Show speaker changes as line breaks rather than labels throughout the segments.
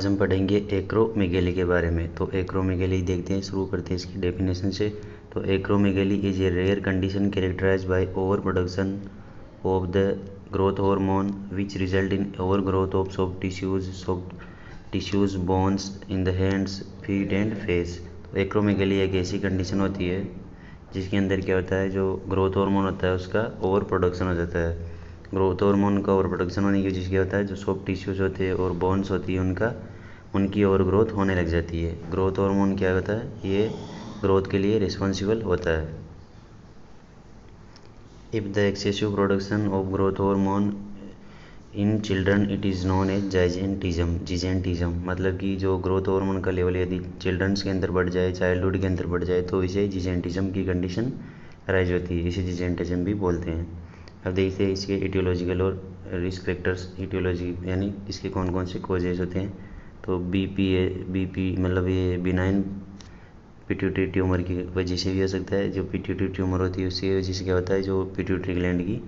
आज हम पढ़ेंगे एक्रोमेगेली के बारे में। तो एक्रोमेगेली देखते हैं, शुरू करते हैं इसकी डेफिनेशन से। तो acromegaly is a rare condition characterized by over production of the growth hormone which result in over growth of soft tissues bones in the hands feet and face. तो एक्रोमेगेली एक ऐसी कंडीशन होती है जिसके अंदर क्या होता है, जो ग्रोथ हार्मोन होता है उसका ओवर प्रोडक्शन हो जाता है। ग्रोथ हार्मोन का ओवर प्रोडक्शन होने की वजह से क्या होता है, जो सॉफ्ट टिश्यूज होते हैं और बोन्स होती है उनकी ओवर ग्रोथ होने लग जाती है। ग्रोथ हार्मोन क्या होता है, ये ग्रोथ के लिए रिस्पॉन्सिबल होता है। If the excessive production of growth hormone in children it is known as gigantism. मतलब कि जो ग्रोथ हार्मोन का लेवल यदि चिल्ड्रंस के अंदर बढ़ जाए, चाइल्डहुड के अंदर बढ़ जाए, तो इसे जिजेंटिज्म की कंडीशन राइज होती है। इसे जिजेंटिज्म भी बोलते हैं। अब देखते हैं इसके इटियोलॉजिकल और रिस्क फैक्टर्स। इटियोलॉजी यानी इसके कौन कौन से कॉजेज होते हैं। तो बीपी मतलब ये बिनाइन पिट्यूटरी ट्यूमर की वजह से भी हो सकता है। जो पिट्यूटरी ट्यूमर होती है उसकी वजह से क्या होता है, जो पिट्यूटरी ग्लैंड की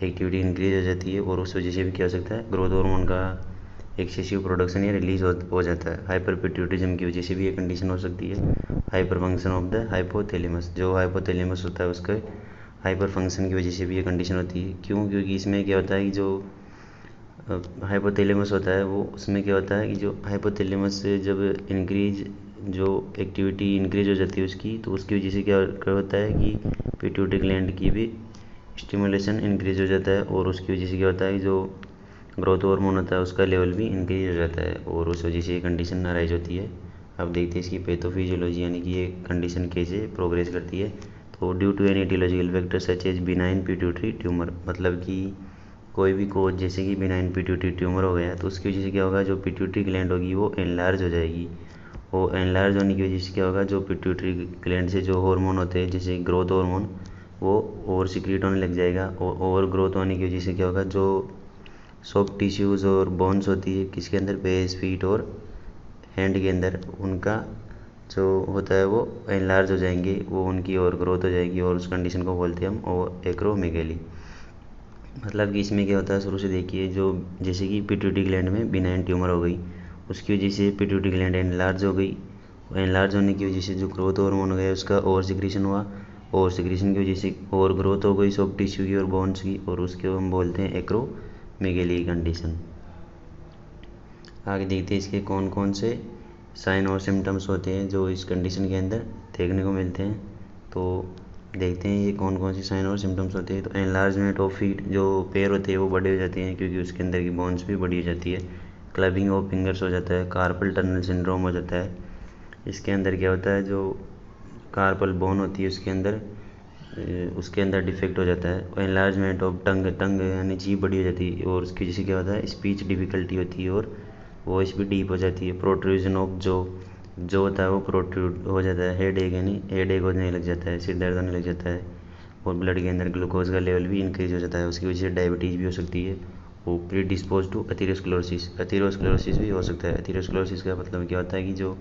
एक्टिविटी इंक्रीज हो जाती है और उस वजह से भी क्या हो सकता है, ग्रोथ हार्मोन का एक्सेसिव प्रोडक्शन या रिलीज हो जाता है। हाइपर पिट्यूटिज्म की वजह से भी ये कंडीशन हो सकती है। Hyper function of the hypothalamus, जो हाइपोथैलेमस होता है उसके हाइपर फंक्शन की वजह से भी ये कंडीशन होती है। क्यों? क्योंकि इसमें क्या होता है कि जो हाइपोथैलेमस होता है वो उसमें क्या होता है कि जो हाइपोथैलेमस से जब जो एक्टिविटी इंक्रीज हो जाती है उसकी, तो उसकी वजह से क्या होता है कि पिट्यूटरी ग्लैंड की भी स्टिमुलेशन इंक्रीज हो जाता है और उसकी वजह से क्या होता है कि जो ग्रोथ हार्मोन होता है उसका लेवल भी इंक्रीज हो जाता है और उस वजह से ये कंडीशन अराइज होती है। अब देखते हैं इसकी पैथोफिजियोलॉजी यानी कि ये कंडीशन कैसे प्रोग्रेस करती है। तो due to an etiological factor such as benign pituitary tumour, मतलब कि कोई भी कोज जैसे कि बिनाइन पिट्यूटरी ट्यूमर हो गया तो उसकी वजह से क्या होगा, जो पिट्यूटरी ग्लैंड होगी वो एनलार्ज हो जाएगी। वो एनलार्ज होने की वजह से क्या होगा, जो पिट्यूटरी ग्लैंड से जो हार्मोन होते हैं जैसे ग्रोथ हार्मोन वो ओवर सिक्रीट होने लग जाएगा और ओवर ग्रोथ होने की वजह से क्या होगा, जो सॉफ्ट टिश्यूज़ और बोन्स होती है किसके अंदर, फेस फीट और हैंड के अंदर, उनका जो होता है वो एनलार्ज हो जाएंगे, वो उनकी और ग्रोथ हो जाएगी और उस कंडीशन को बोलते हैं हम एक्रोमेगेली। मतलब कि इसमें क्या होता है, शुरू से देखिए, जो जैसे कि पिट्यूटरी ग्लैंड में बिनाइन ट्यूमर हो गई, उसकी वजह से पिट्यूटरी ग्लैंड एनलार्ज हो गई। एनलार्ज होने की वजह से जो ग्रोथ हार्मोन हो गया उसका ओवर सिक्रीशन हुआ और सिक्रीशन की वजह से और ग्रोथ हो गई सॉफ्ट टिश्यू की और बोन्स की, और उसको हम बोलते हैं एक्रोमेगेली कंडीशन। आगे देखते हैं इसके कौन कौन से साइन और सिम्टम्स होते हैं जो इस कंडीशन के अंदर देखने को मिलते हैं। तो देखते हैं ये कौन कौन से साइन और सिम्टम्स होते हैं। तो एनलार्जमेंट ऑफ फीट, जो पैर होते हैं वो बड़े हो जाते हैं क्योंकि उसके अंदर की बोन्स भी बड़ी हो जाती है। क्लबिंग ऑफ फिंगर्स हो जाता है। कार्पल टनल सिंड्रोम हो जाता है। इसके अंदर क्या होता है, जो कार्पल बोन होती है उसके अंदर डिफेक्ट हो जाता है। एनलार्जमेंट ऑफ टंग यानी जीभ बड़ी हो जाती है और उसकी वजह से क्या होता है, स्पीच डिफ़िकल्टी होती है और वॉइस भी डीप हो जाती है। प्रोट्रूजन ऑफ जो होता है वो प्रोट्रूड हो जाता है। हेड एक यानी हेड एक होने लग जाता है, सिर दर्द होने लग जाता है और ब्लड के अंदर ग्लूकोज का लेवल भी इंक्रीज हो जाता है। उसकी वजह से डायबिटीज़ भी हो सकती है। वो प्री डिस्पोज टू एथेरोस्क्लेरोसिस भी हो सकता है। एथेरोस्क्लेरोसिस का मतलब क्या होता है कि जो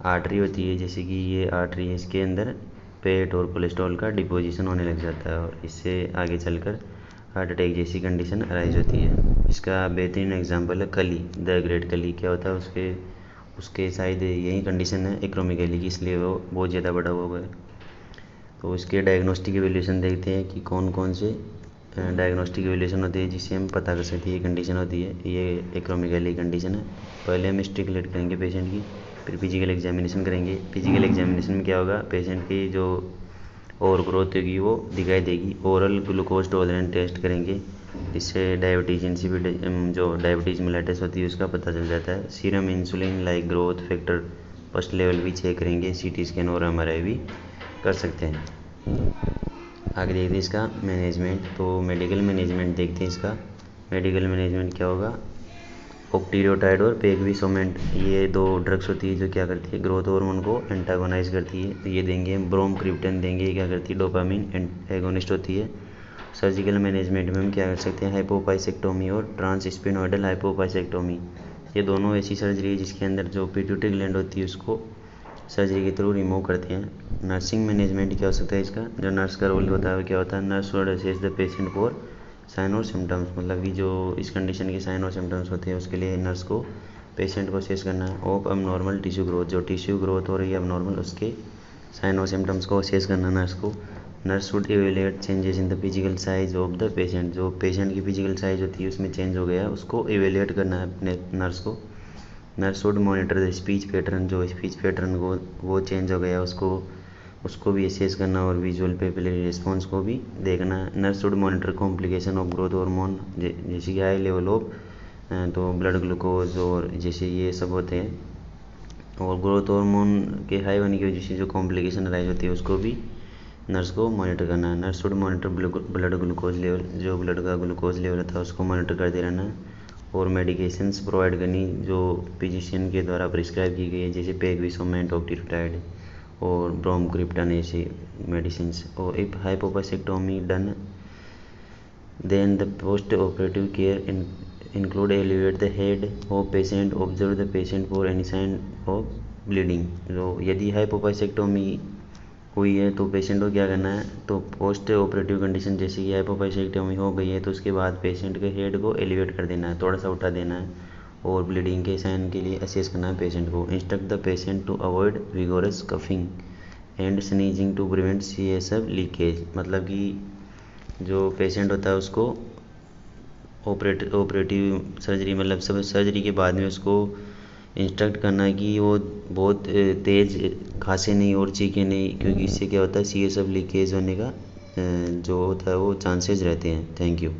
आर्टरी होती है, जैसे कि ये आर्टरी है, इसके अंदर पेट और कोलेस्ट्रॉल का डिपोजिशन होने लग जाता है और इससे आगे चलकर हार्ट अटैक जैसी कंडीशन अराइज होती है। इसका बेहतरीन एग्जांपल है कली, द ग्रेट कली। क्या होता है उसके शायद यही कंडीशन है एक्रोमेगेली की, इसलिए वो बहुत ज़्यादा बड़ा हो गया। तो इसके डायग्नोस्टिक एवेल्यूशन देखते हैं कि कौन कौन से डायग्नोस्टिक एवेल्यूशन होते हैं जिससे हम पता कर सकते हैं ये कंडीशन होती है, ये एक्रोमेगेली कंडीशन है। पहले हम हिस्ट्री कलेक्ट करेंगे पेशेंट की, फिर फिजिकल एग्जामिनेशन करेंगे। फिजिकल एग्जामिनेशन में क्या होगा, पेशेंट की जो और ग्रोथ होगी वो दिखाई देगी। ओरल ग्लूकोज टॉलरेंस टेस्ट करेंगे, इससे डायबिटीज़ इंसिपिड जो डायबिटीज़ मिलेटस होती है उसका पता चल जाता है। Serum insulin like growth factor first level भी चेक करेंगे। सीटी स्कैन और एमआरआई भी कर सकते हैं। आगे देखते हैं इसका मैनेजमेंट। तो मेडिकल मैनेजमेंट देखते हैं इसका। मेडिकल मैनेजमेंट क्या होगा, ऑक्टीरियोटाइड और पेगविसोमेंट, ये दो ड्रग्स होती है जो क्या करती है, ग्रोथ हार्मोन को एंटागोनाइज करती है। तो ये देंगे, ब्रोमक्रिप्टन देंगे, ये क्या करती है, डोपामिन एगोनिस्ट होती है। सर्जिकल मैनेजमेंट में हम क्या कर सकते हैं, हाइपोपाइसेक्टोमी और ट्रांसस्पिनोइडल हाइपोपाइसेक्टोमी। ये दोनों ऐसी सर्जरी है जिसके अंदर जो पिट्यूटरी ग्लैंड होती है उसको सर्जरी के थ्रू रिमूव करते हैं। नर्सिंग मैनेजमेंट क्या हो सकता है इसका, जो नर्स का रोल होता है क्या होता है, nurse should assess the patient for sign और सिम्टम्स, मतलब कि जो इस कंडीशन के साइन और सिम्टम्स होते हैं उसके लिए नर्स को पेशेंट को असेस करना है। ऑफ अब नॉर्मल टिश्यू ग्रोथ, जो टिश्यू ग्रोथ हो रही है अब नॉर्मल, उसके साइन और सिम्टम्स को असेस करना नर्स को। Nurse should evaluate changes in the physical size of the patient, जो पेशेंट की फिजिकल साइज होती है उसमें चेंज हो गया उसको इवेलुएट करना है अपने नर्स को। Nurse should monitor the speech pattern, जो स्पीच पैटर्न को वो चेंज हो गया उसको भी असेस करना और विजुअल पेपिलरी रिस्पॉन्स को भी देखना है। Nurse should monitor complication of growth hormone, जैसे कि हाई लेवल ऑफ तो ब्लड ग्लूकोज और जैसे ये सब होते हैं, और ग्रोथ हार्मोन के हाई होने की वजह से जो कॉम्प्लिकेशन अराइज होती है उसको भी नर्स को मॉनिटर करना है। Nurse should monitor blood glucose level, जो ब्लड का ग्लूकोज लेवल होता है उसको मॉनिटर करते रहना है। और मेडिकेशंस प्रोवाइड करनी जो फिजिशियन के द्वारा प्रिस्क्राइब की गई है, जैसे पेगविसोमेंट, टॉक्टिरोटाइड और ब्रोमक्रिप्टन ऐसे मेडिसिन्स। और if hypophysectomy done then the post-operative care include elevate the head of patient, observe the patient for any sign of bleeding। तो यदि हाइपोपासेक्टोमी हुई है तो पेशेंट को क्या करना है, तो पोस्ट ऑपरेटिव कंडीशन जैसे कि हाइपोपासेक्टोमी हो गई है तो उसके बाद पेशेंट के हेड को एलिवेट कर देना है, थोड़ा सा उठा देना है, और ब्लीडिंग के साइन के लिए असेस करना है पेशेंट को। Instruct the patient to avoid vigorous coughing and sneezing to prevent CSF leakage, मतलब कि जो पेशेंट होता है उसको ऑपरेटिव सर्जरी, मतलब सब सर्जरी के बाद में उसको इंस्ट्रक्ट करना है कि वो बहुत तेज़ खांसे नहीं और चीखे नहीं, क्योंकि इससे क्या होता है CSF लीकेज होने का जो होता है वो चांसेस रहते हैं। Thank you.